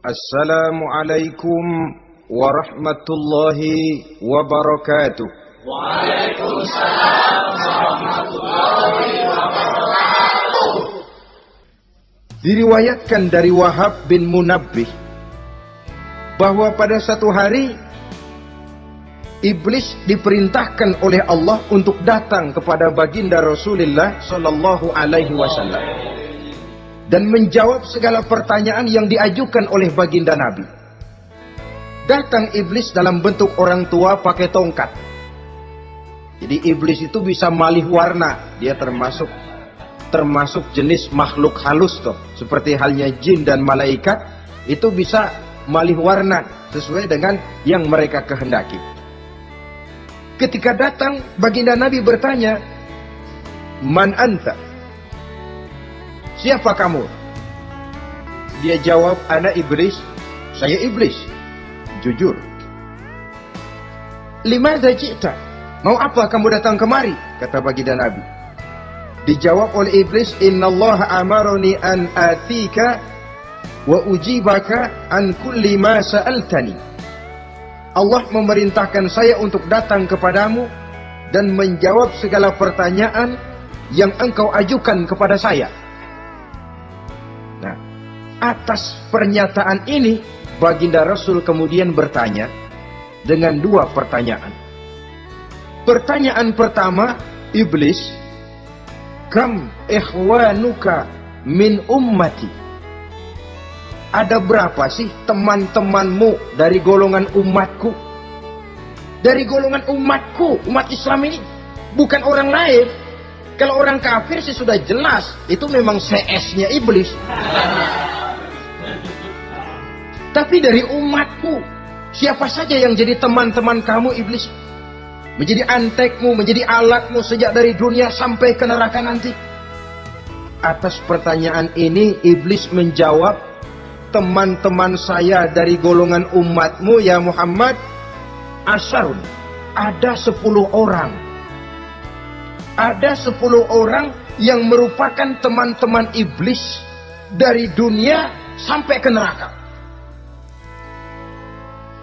Assalamualaikum warahmatullahi wabarakatuh. Waalaikumsalam warahmatullahi wabarakatuh. Diriwayatkan dari Wahab bin Munabbih bahwa pada satu hari iblis diperintahkan oleh Allah untuk datang kepada baginda Rasulullah sallallahu alaihi wasallam dan menjawab segala pertanyaan yang diajukan oleh baginda Nabi. Datang iblis dalam bentuk orang tua pakai tongkat. Jadi iblis itu bisa malih warna. Dia termasuk jenis makhluk halus toh. Seperti halnya jin dan malaikat, itu bisa malih warna sesuai dengan yang mereka kehendaki. Ketika datang, baginda Nabi bertanya, "Man anta?" Siapa kamu? Dia jawab, "Ana iblis." Saya iblis. Jujur. "Limadza ji'ta?" Mau apa kamu datang kemari? Kata baginda Nabi. Dijawab oleh iblis, "Innallaha amaroni an atika wa ujibaka an kulli ma sa'altani." Allah memerintahkan saya untuk datang kepadamu dan menjawab segala pertanyaan yang engkau ajukan kepada saya. Nah, atas pernyataan ini, baginda Rasul kemudian bertanya dengan dua pertanyaan. Pertanyaan pertama, iblis, "Kam ikhwanuka min ummati?" Ada berapa sih teman-temanmu dari golongan umatku? Dari golongan umatku, umat Islam ini, bukan orang lain. Kalau orang kafir sih sudah jelas, itu memang CS-nya iblis. Tapi dari umatku, siapa saja yang jadi teman-teman kamu iblis? Menjadi antekmu, menjadi alatmu sejak dari dunia sampai ke neraka nanti. Atas pertanyaan ini, iblis menjawab, "Teman-teman saya dari golongan umatmu ya Muhammad, asyarun, ada 10 orang. Ada 10 orang yang merupakan teman-teman iblis dari dunia sampai ke neraka."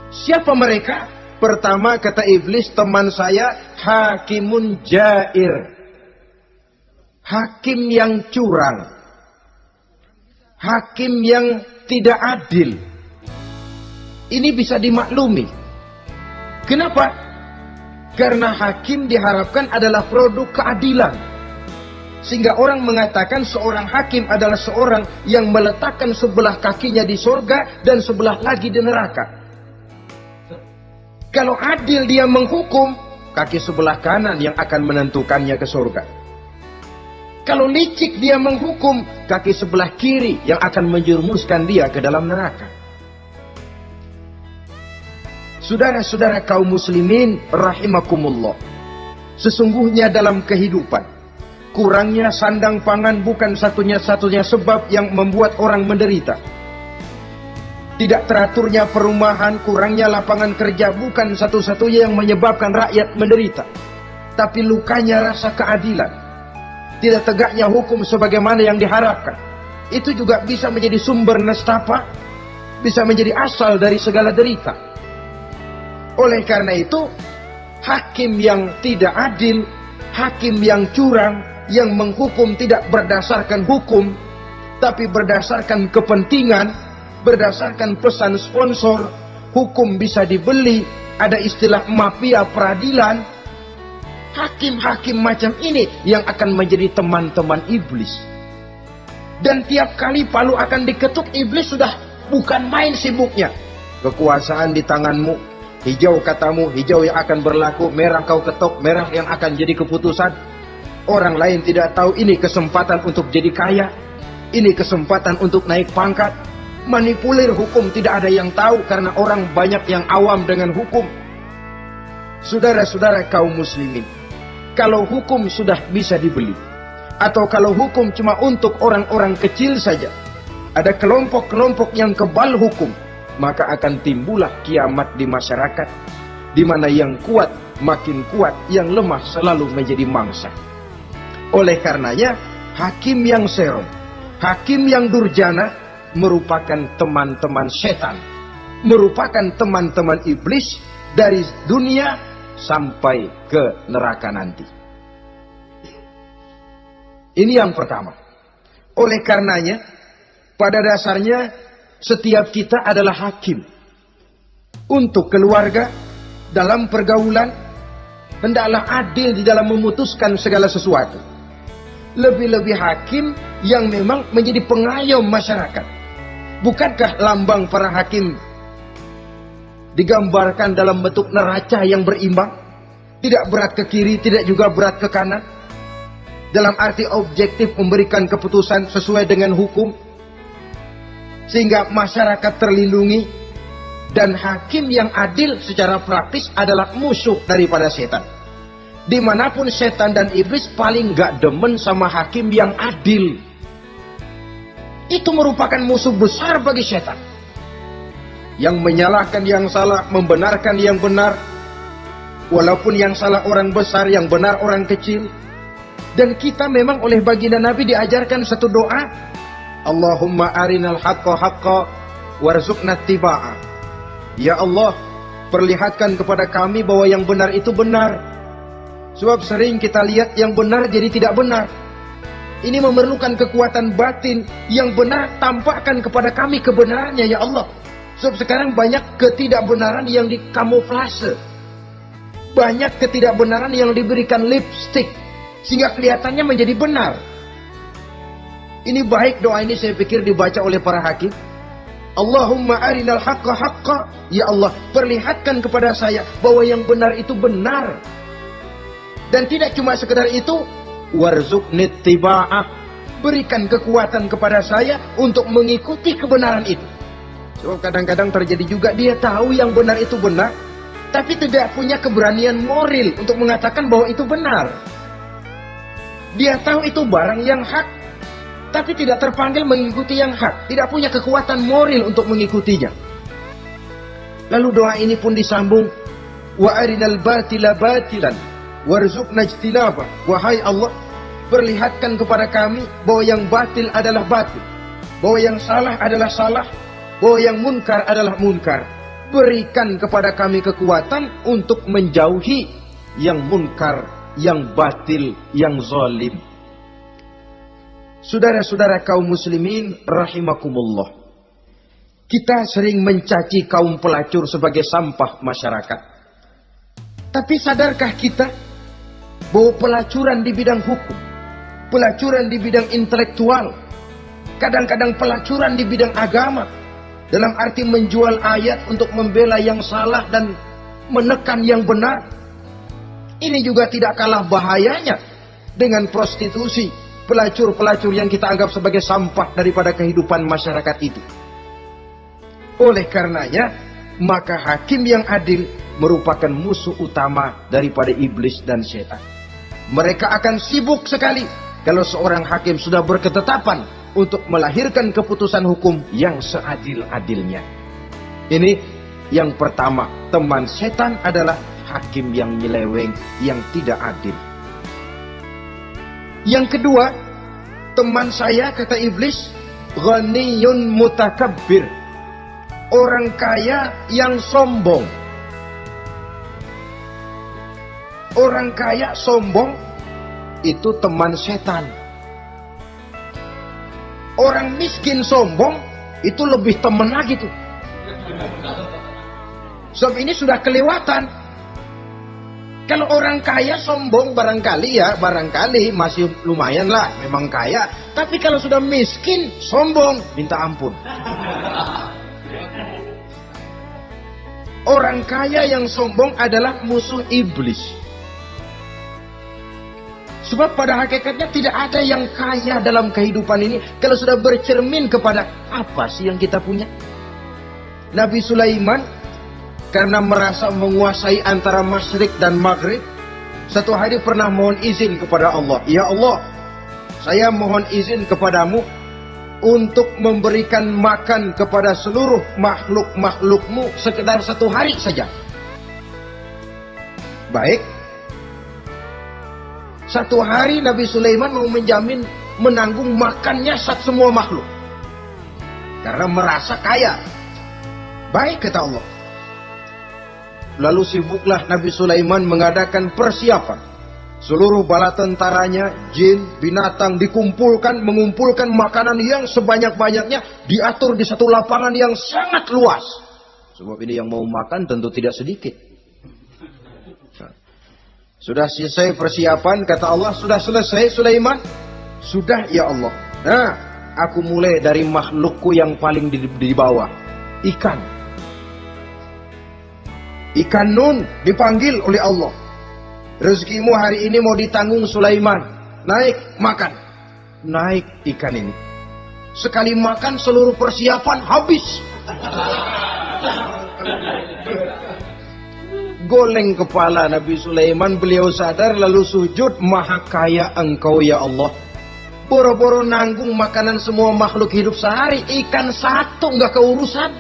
Siapa mereka? Pertama kata iblis, "Teman saya hakimun jair." Hakim yang curang. Hakim yang tidak adil. Ini bisa dimaklumi. Kenapa? Karena hakim diharapkan adalah produk keadilan. Sehingga orang mengatakan seorang hakim adalah seorang yang meletakkan sebelah kakinya di surga dan sebelah lagi di neraka. Kalau adil dia menghukum, kaki sebelah kanan yang akan menentukannya ke surga. Kalau licik dia menghukum, kaki sebelah kiri yang akan menjerumuskan dia ke dalam neraka. Saudara-saudara kaum muslimin rahimakumullah, sesungguhnya dalam kehidupan, kurangnya sandang pangan bukan satunya-satunya sebab yang membuat orang menderita. Tidak teraturnya perumahan, kurangnya lapangan kerja bukan satu-satunya yang menyebabkan rakyat menderita. Tapi lukanya rasa keadilan, tidak tegaknya hukum sebagaimana yang diharapkan, itu juga bisa menjadi sumber nestapa, bisa menjadi asal dari segala derita. Oleh karena itu, hakim yang tidak adil, hakim yang curang, yang menghukum tidak berdasarkan hukum, tapi berdasarkan kepentingan, berdasarkan pesan sponsor, hukum bisa dibeli, ada istilah mafia peradilan. Hakim-hakim macam ini yang akan menjadi teman-teman iblis. Dan tiap kali palu akan diketuk, iblis sudah bukan main sibuknya. Kekuasaan di tanganmu. Hijau katamu, hijau yang akan berlaku, merah kau ketok, merah yang akan jadi keputusan. Orang lain tidak tahu ini kesempatan untuk jadi kaya, ini kesempatan untuk naik pangkat. Manipulir hukum tidak ada yang tahu karena orang banyak yang awam dengan hukum. Saudara-saudara kaum muslimin, kalau hukum sudah bisa dibeli, atau kalau hukum cuma untuk orang-orang kecil saja, ada kelompok-kelompok yang kebal hukum, maka akan timbullah kiamat di masyarakat, di mana yang kuat makin kuat, yang lemah selalu menjadi mangsa. Oleh karenanya, hakim yang serong, hakim yang durjana, merupakan teman-teman setan, merupakan teman-teman iblis dari dunia sampai ke neraka nanti. Ini yang pertama. Oleh karenanya, pada dasarnya setiap kita adalah hakim. Untuk keluarga, dalam pergaulan, hendaklah adil di dalam memutuskan segala sesuatu. Lebih-lebih hakim yang memang menjadi pengayom masyarakat. Bukankah lambang para hakim digambarkan dalam bentuk neraca yang berimbang? Tidak berat ke kiri, tidak juga berat ke kanan. Dalam arti objektif memberikan keputusan sesuai dengan hukum. Sehingga masyarakat terlindungi. Dan hakim yang adil secara praktis adalah musuh daripada setan. Dimanapun setan dan iblis paling gak demen sama hakim yang adil. Itu merupakan musuh besar bagi setan. Yang menyalahkan yang salah, membenarkan yang benar. Walaupun yang salah orang besar, yang benar orang kecil. Dan kita memang oleh baginda Nabi diajarkan satu doa. Allahumma arinal haqqa haqqa warzuqna tibaa. Ya Allah, perlihatkan kepada kami bahwa yang benar itu benar. Sebab sering kita lihat yang benar jadi tidak benar. Ini memerlukan kekuatan batin. Yang benar tampakkan kepada kami kebenarannya ya Allah. Sebab sekarang banyak ketidakbenaran yang dikamuflase. Banyak ketidakbenaran yang diberikan lipstick. Sehingga kelihatannya menjadi benar. Ini baik doa ini saya pikir dibaca oleh para hakim. Allahumma arinal haqqa haqqa. Ya Allah, perlihatkan kepada saya bahwa yang benar itu benar. Dan tidak cuma sekedar itu, warzuqni tiba'ah. Berikan kekuatan kepada saya untuk mengikuti kebenaran itu. Sebab kadang-kadang terjadi juga dia tahu yang benar itu benar, tapi tidak punya keberanian moral untuk mengatakan bahwa itu benar. Dia tahu itu barang yang hak, tapi tidak terpanggil mengikuti yang hak. Tidak punya kekuatan moral untuk mengikutinya. Lalu doa ini pun disambung. Wa arinal batila batilan warzuqna ijtinaba. Wahai Allah, perlihatkan kepada kami bahwa yang batil adalah batil, bahwa yang salah adalah salah, bahwa yang munkar adalah munkar. Berikan kepada kami kekuatan untuk menjauhi yang munkar, yang batil, yang zalim. Saudara-saudara kaum muslimin rahimakumullah. Kita sering mencaci kaum pelacur sebagai sampah masyarakat. Tapi sadarkah kita bahwa pelacuran di bidang hukum, pelacuran di bidang intelektual, kadang-kadang pelacuran di bidang agama, dalam arti menjual ayat untuk membela yang salah dan menekan yang benar, ini juga tidak kalah bahayanya dengan prostitusi, pelacur-pelacur yang kita anggap sebagai sampah daripada kehidupan masyarakat itu. Oleh karenanya, maka hakim yang adil merupakan musuh utama daripada iblis dan setan. Mereka akan sibuk sekali kalau seorang hakim sudah berketetapan untuk melahirkan keputusan hukum yang seadil-adilnya. Ini yang pertama, teman setan adalah hakim yang nyeleweng, yang tidak adil. Yang kedua, teman saya kata iblis, ghaniyun mutakabbir. Orang kaya yang sombong. Orang kaya sombong itu teman setan. Orang miskin sombong itu lebih teman lagi tuh. Sebab ini sudah kelewatan. Kalau orang kaya sombong barangkali masih lumayan lah, memang kaya. Tapi kalau sudah miskin sombong, minta ampun. Orang kaya yang sombong adalah musuh iblis. Sebab pada hakikatnya tidak ada yang kaya dalam kehidupan ini kalau sudah bercermin kepada apa sih yang kita punya. Nabi Sulaiman karena merasa menguasai antara masyrik dan maghrib, satu hari pernah mohon izin kepada Allah. Ya Allah, saya mohon izin kepadamu untuk memberikan makan kepada seluruh makhluk-makhlukmu sekedar satu hari saja. Baik. Satu hari Nabi Sulaiman mau menjamin menanggung makannya semua makhluk. karena merasa kaya. Baik, kata Allah. Lalu sibuklah Nabi Sulaiman mengadakan persiapan. Seluruh bala tentaranya, jin, binatang dikumpulkan, mengumpulkan makanan yang sebanyak-banyaknya, diatur di satu lapangan yang sangat luas. Sebab ini yang mau makan tentu tidak sedikit. Nah, sudah selesai persiapan, kata Allah, sudah selesai Sulaiman? Sudah ya Allah. Nah, aku mulai dari makhlukku yang paling di bawah, ikan. Ikan Nun dipanggil oleh Allah. Rezekimu hari ini mau ditanggung Sulaiman. Naik, makan. Naik ikan ini. Sekali makan seluruh persiapan habis. Goleng kepala Nabi Sulaiman, beliau sadar lalu sujud, maha kaya engkau ya Allah. Boro-boro nanggung makanan semua makhluk hidup sehari, ikan satu nggak keurusan.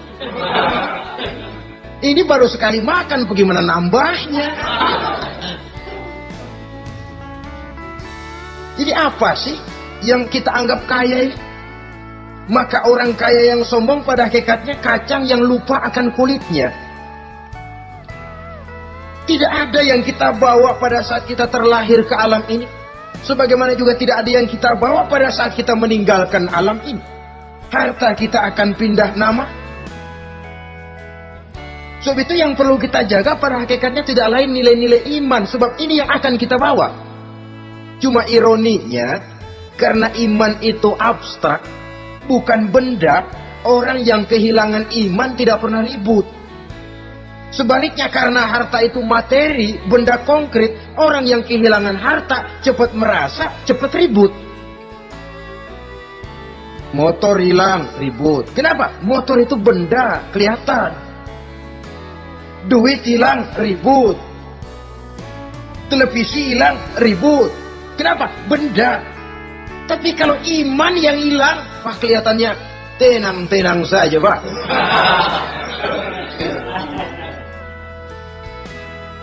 Ini baru sekali makan, bagaimana nambahnya? Jadi apa sih yang kita anggap kaya ini? Maka orang kaya yang sombong pada hakikatnya kacang yang lupa akan kulitnya. Tidak ada yang kita bawa pada saat kita terlahir ke alam ini. Sebagaimana juga tidak ada yang kita bawa pada saat kita meninggalkan alam ini. Harta kita akan pindah nama. Sebab itu yang perlu kita jaga pada hakikatnya tidak lain nilai-nilai iman. Sebab ini yang akan kita bawa. Cuma ironinya, karena iman itu abstrak, bukan benda, orang yang kehilangan iman tidak pernah ribut. Sebaliknya karena harta itu materi, benda konkret, orang yang kehilangan harta cepat merasa, cepat ribut. Motor hilang, ribut. Kenapa? Motor itu benda, kelihatan. Duit hilang, ribut. Televisi hilang, ribut. Kenapa? Benda. Tapi kalau iman yang hilang, wah kelihatannya tenang-tenang saja, Pak.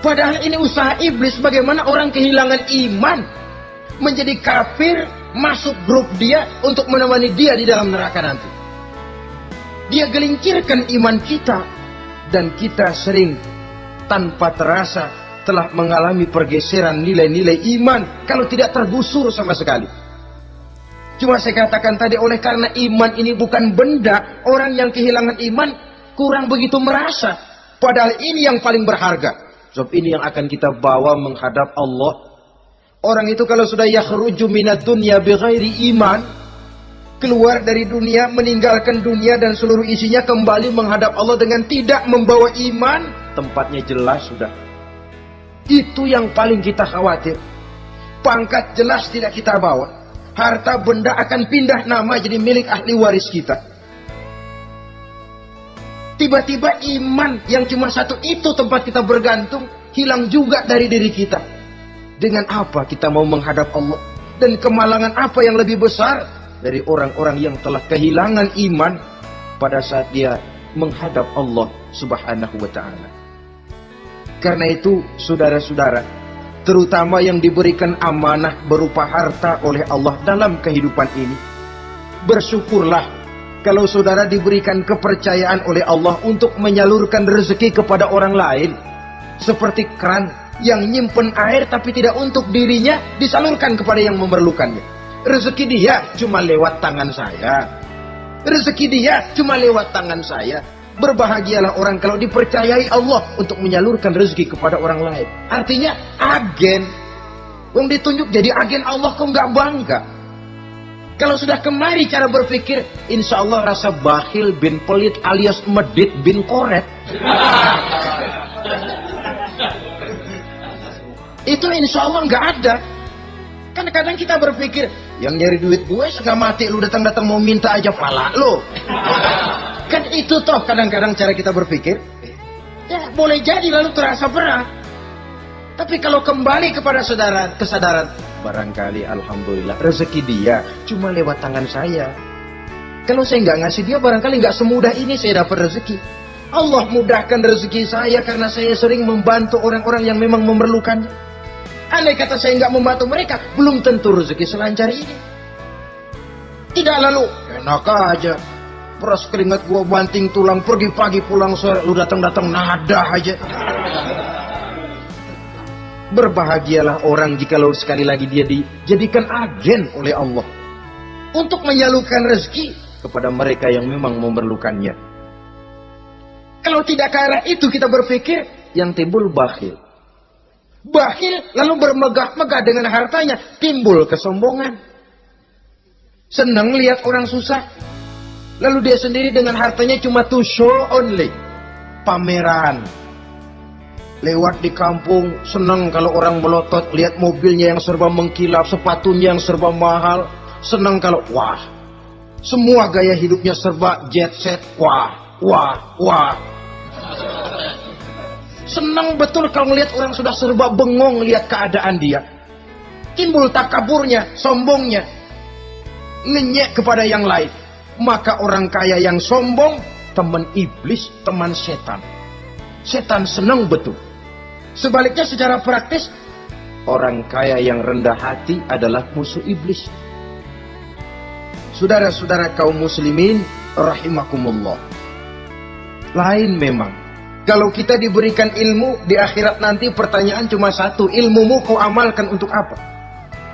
Padahal ini usaha iblis, bagaimana orang kehilangan iman, menjadi kafir, masuk grup dia untuk menemani dia di dalam neraka nanti. Dia gelincirkan iman kita, dan kita sering tanpa terasa telah mengalami pergeseran nilai-nilai iman kalau tidak tergusur sama sekali. Cuma saya katakan tadi, oleh karena iman ini bukan benda, orang yang kehilangan iman kurang begitu merasa. Padahal ini yang paling berharga. Sebab ini yang akan kita bawa menghadap Allah. Orang itu kalau sudah yakhruju minad dunya bighairi iman, keluar dari dunia, meninggalkan dunia dan seluruh isinya, kembali menghadap Allah dengan tidak membawa iman, tempatnya jelas sudah. Itu yang paling kita khawatir. Pangkat jelas tidak kita bawa. Harta benda akan pindah nama jadi milik ahli waris kita. Tiba-tiba iman yang cuma satu itu tempat kita bergantung, hilang juga dari diri kita. Dengan apa kita mau menghadap Allah? Dan kemalangan apa yang lebih besar dari orang-orang yang telah kehilangan iman pada saat dia menghadap Allah Subhanahu wa ta'ala. Karena itu, saudara-saudara, terutama yang diberikan amanah berupa harta oleh Allah dalam kehidupan ini, bersyukurlah kalau saudara diberikan kepercayaan oleh Allah untuk menyalurkan rezeki kepada orang lain. Seperti keran yang nyimpen air tapi tidak untuk dirinya, disalurkan kepada yang memerlukannya. Rezeki dia cuma lewat tangan saya. Rezeki dia cuma lewat tangan saya. Berbahagialah orang kalau dipercayai Allah untuk menyalurkan rezeki kepada orang lain. Artinya agen. Yang ditunjuk jadi agen Allah, kok nggak bangga? Kalau sudah kemari cara berpikir, insya Allah rasa bakhil bin pelit alias medit bin koret. Itu insya Allah nggak ada. Kan kadang kita berpikir, yang nyari duit gue setengah mati, lu datang-datang mau minta aja pala lo. Kan itu toh kadang-kadang cara kita berpikir. Ya boleh jadi lalu terasa berat. Tapi kalau kembali kepada kesadaran, barangkali alhamdulillah rezeki dia cuma lewat tangan saya. Kalau saya nggak ngasih dia, barangkali nggak semudah ini saya dapat rezeki. Allah mudahkan rezeki saya karena saya sering membantu orang-orang yang memang memerlukannya. Andai kata saya nggak membantu mereka, belum tentu rezeki selancar ini. Tidak lalu enak aja. peras keringat gua banting tulang, pergi pagi pulang sore, lu datang-datang nada aja. Berbahagialah orang jikalau sekali lagi dia dijadikan agen oleh Allah untuk menyalurkan rezeki kepada mereka yang memang memerlukannya. Kalau tidak ke arah itu kita berpikir, yang timbul bakhil. Bakhil lalu bermegah-megah dengan hartanya, timbul kesombongan. Senang lihat orang susah, lalu dia sendiri dengan hartanya cuma to show only, pameran. Lewat di kampung, senang kalau orang melotot, lihat mobilnya yang serba mengkilap, sepatunya yang serba mahal. Senang kalau, wah, semua gaya hidupnya serba jet set, wah, wah, wah. Senang betul kalau melihat orang sudah serba bengong lihat keadaan dia. Timbul takaburnya, sombongnya, ngenyek kepada yang lain. Maka orang kaya yang sombong, teman iblis, teman setan. Setan senang betul. Sebaliknya secara praktis, orang kaya yang rendah hati adalah musuh iblis. Saudara-saudara kaum muslimin rahimakumullah. Lain memang. Kalau kita diberikan ilmu di akhirat nanti, pertanyaan cuma satu, ilmumu kau amalkan untuk apa?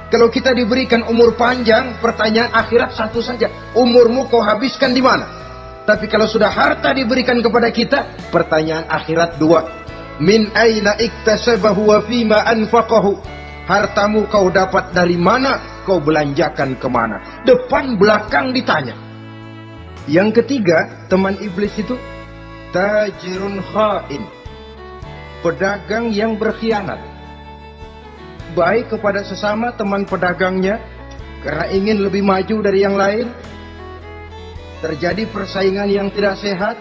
Kalau kita diberikan umur panjang, pertanyaan akhirat satu saja, umurmu kau habiskan di mana? Tapi kalau sudah harta diberikan kepada kita, pertanyaan akhirat dua. Min aina iktasabahu wa fima anfaqahu. Hartamu kau dapat dari mana, kau belanjakan kemana? Depan belakang ditanya. Yang ketiga, teman iblis itu tajirun khain, pedagang yang berkhianat. Baik kepada sesama teman pedagangnya karena ingin lebih maju dari yang lain. Terjadi persaingan yang tidak sehat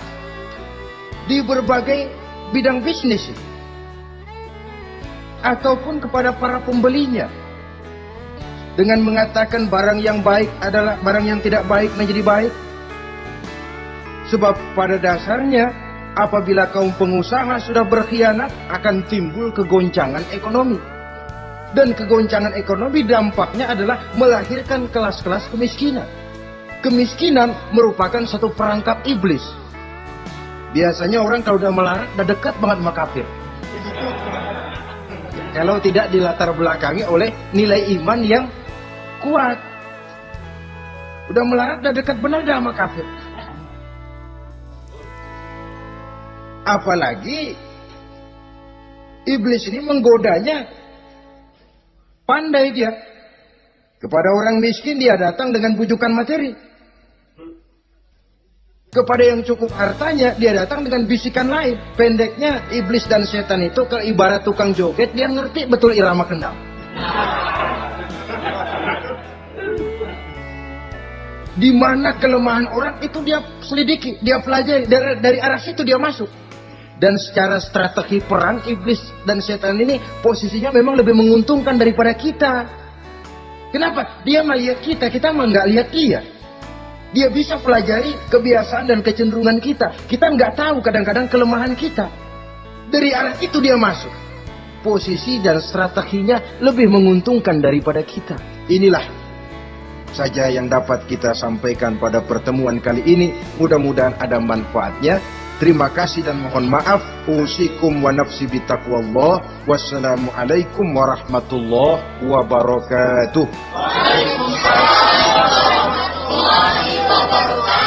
di berbagai bidang bisnis, ataupun kepada para pembelinya dengan mengatakan barang yang baik adalah barang yang tidak baik menjadi baik. Sebab pada dasarnya apabila kaum pengusaha sudah berkhianat, akan timbul kegoncangan ekonomi. Dan kegoncangan ekonomi dampaknya adalah melahirkan kelas-kelas kemiskinan. Kemiskinan merupakan satu perangkap iblis. Biasanya orang kalau udah melarat, udah dekat banget sama kafir. Kalau tidak dilatar belakangi oleh nilai iman yang kuat, udah melarat, udah dekat benar dah sama kafir. Apalagi iblis ini menggodanya pandai dia. Kepada orang miskin dia datang dengan bujukan materi. Kepada yang cukup hartanya dia datang dengan bisikan lain. Pendeknya iblis dan setan itu ke ibarat tukang joget, dia ngerti betul irama kendang. Di mana kelemahan orang itu dia selidiki, dia pelajari, dari arah situ dia masuk. Dan secara strategi perang, iblis dan setan ini posisinya memang lebih menguntungkan daripada kita. Kenapa? Dia melihat kita, kita mah nggak lihat dia. Dia bisa pelajari kebiasaan dan kecenderungan kita. Kita nggak tahu kadang-kadang kelemahan kita. Dari arah itu dia masuk. Posisi dan strateginya lebih menguntungkan daripada kita. Inilah saja yang dapat kita sampaikan pada pertemuan kali ini. Mudah-mudahan ada manfaatnya. Terima kasih dan mohon maaf. Usikum wa nafsi bitaqwallah. Wassalamualaikum warahmatullahi wabarakatuh. Waalaikumsalam warahmatullahi wabarakatuh.